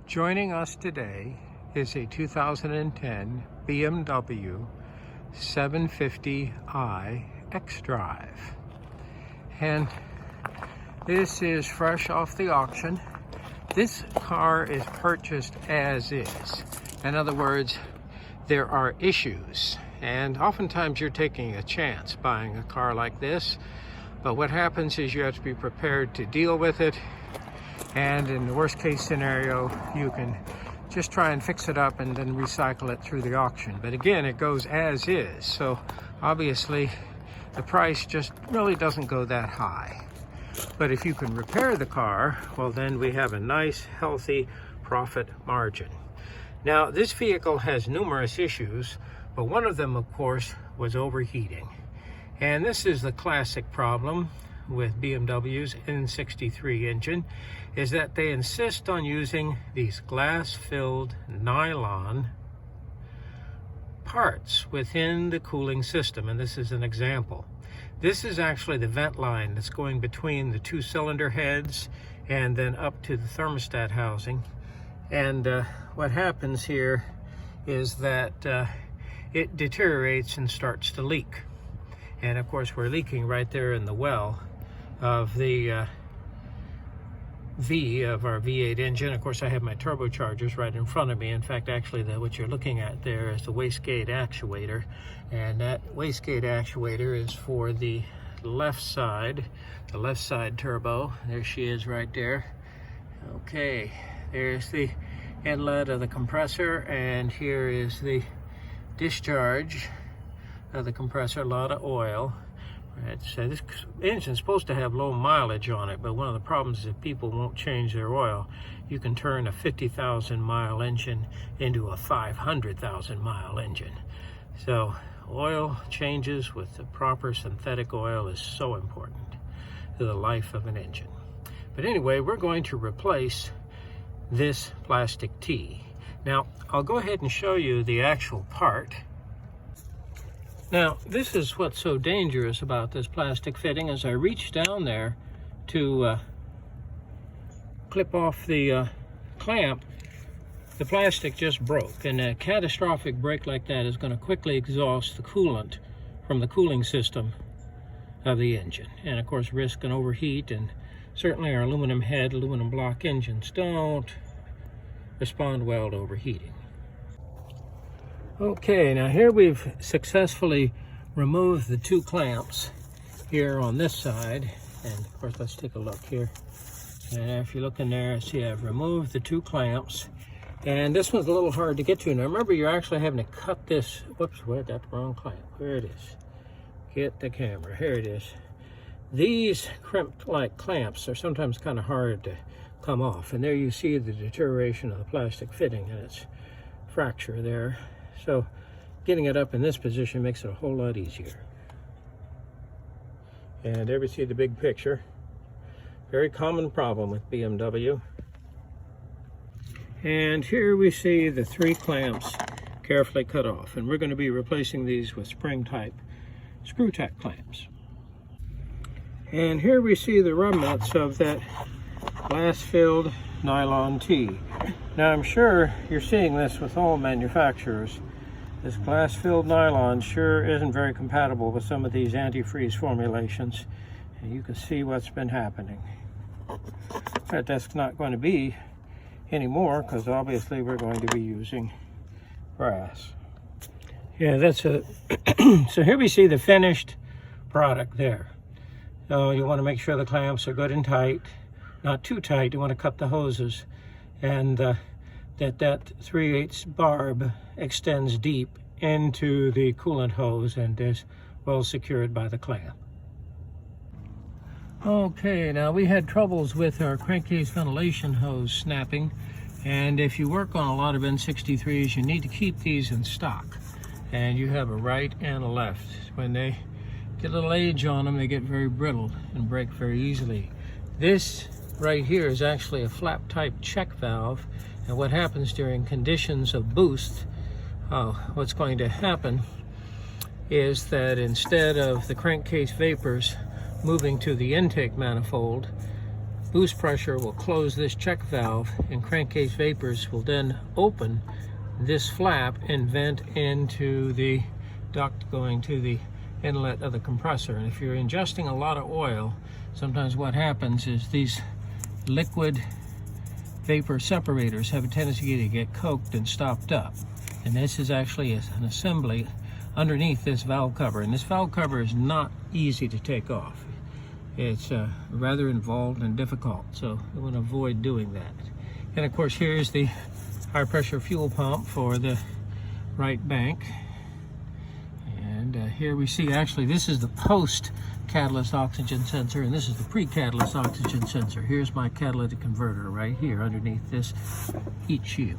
Joining us today is a 2010 BMW 750i xDrive. And this is fresh off the auction. This car is purchased as is. In other words, there are issues. And oftentimes you're taking a chance buying a car like this. But what happens is you have to be prepared to deal with it. And in the worst case scenario, you can just try and fix it up and then recycle it through the auction. But again, it goes as is. So obviously the price just really doesn't go that high. But if you can repair the car, well, then we have a nice, healthy profit margin. Now, this vehicle has numerous issues, but one of them, of course, was overheating. And this is the classic problem with BMW's N63 engine, is that they insist on using these glass-filled nylon parts within the cooling system. And this is an example. This is actually the vent line that's going between the two cylinder heads and then up to the thermostat housing. And what happens here is that it deteriorates and starts to leak. And of course, we're leaking right there in the well of the V of our V8 engine. Of course, I have my turbochargers right in front of me. In fact, actually, what you're looking at there is the Wastegate Actuator. And that Wastegate Actuator is for the left side turbo. There she is right there. Okay, there's the inlet of the compressor, and here is the discharge of the compressor. A lot of oil. This engine's supposed to have low mileage on it, but one of the problems is if people won't change their oil, you can turn a 50,000 mile engine into a 500,000 mile engine. So oil changes with the proper synthetic oil is so important to the life of an engine. But anyway, we're going to replace this plastic T. Now, I'll go ahead and show you the actual part. Now, this is what's so dangerous about this plastic fitting. As I reach down there to clip off the clamp, the plastic just broke. And a catastrophic break like that is going to quickly exhaust the coolant from the cooling system of the engine. And of course, risk an overheat. And certainly our aluminum head, aluminum block engines don't respond well to overheating. Okay, now here we've successfully removed the two clamps here on this side. And of course, let's take a look here. And if you look in there, see I've removed the two clamps. And this one's a little hard to get to. Now remember, you're actually having to cut this. Whoops, where'd that wrong clamp? There it is. Get the camera. Here it is. These crimp-like clamps are sometimes kind of hard to come off. And there you see the deterioration of the plastic fitting and its fracture there. So getting it up in this position makes it a whole lot easier. And there we see the big picture. Very common problem with BMW. And here we see the three clamps carefully cut off. And we're going to be replacing these with spring-type screw-type clamps. And here we see the remnants of that glass-filled nylon T. Now I'm sure you're seeing this with all manufacturers. This glass-filled nylon sure isn't very compatible with some of these antifreeze formulations. And you can see what's been happening. But that's not going to be anymore, because obviously we're going to be using brass. Yeah, that's a so here we see the finished product there. So you want to make sure the clamps are good and tight, not too tight. You want to cut the hoses, and that 3/8 barb extends deep into the coolant hose and is well secured by the clamp. Okay, now we had troubles with our crankcase ventilation hose snapping, and if you work on a lot of N63s, you need to keep these in stock. And you have a right and a left. When they get a little age on them, they get very brittle and break very easily. This right here is actually a flap type check valve, and what happens during conditions of boost, what's going to happen is that instead of the crankcase vapors moving to the intake manifold, boost pressure will close this check valve, and crankcase vapors will then open this flap and vent into the duct going to the inlet of the compressor. And if you're ingesting a lot of oil, sometimes what happens is these liquid vapor separators have a tendency to get coked and stopped up. And this is actually an assembly underneath this valve cover. And this valve cover is not easy to take off. It's rather involved and difficult, so I want to avoid doing that. And of course, here's the high pressure fuel pump for the right bank. And here we see, actually, this is the post catalyst oxygen sensor, and this is the pre-catalyst oxygen sensor. Here's my catalytic converter right here underneath this heat shield.